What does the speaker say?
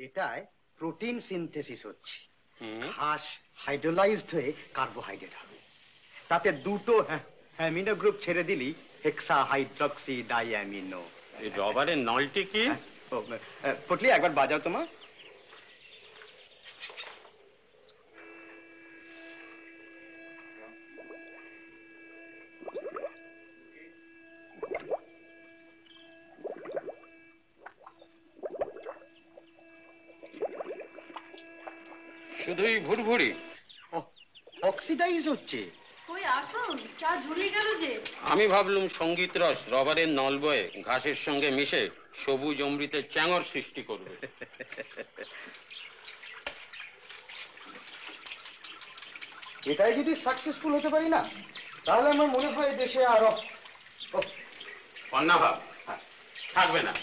এটায় protein synthesis হচ্ছে। ঘাস হাইড্রোলাইজড হয়ে কার্বোহাইড্রেট হবে, তাতে দুটো অ্যামিনো গ্রুপ ছেড়ে দিলি হেক্সা হাইড্রক্সি ডাইঅ্যামিনো। এই রবারের নলটি কি? পটলি একবার বাজাও তোমার। শুধুই ভুরভুরি অক্সিডাইজ হচ্ছে। ওই আসুন, চা ঝুলিয়ে গেল যে। আমি ভাবলুম সঙ্গীত রস রবারের নল বয়ে ঘাসের সঙ্গে মিশে সবুজ অমৃতের চ্যাঙর সৃষ্টি করবে। এটাই যদি সাকসেসফুল হতে পারি না, তাহলে আমার মনে হয় দেশে আরো কন্যা ভাব থাকবে না।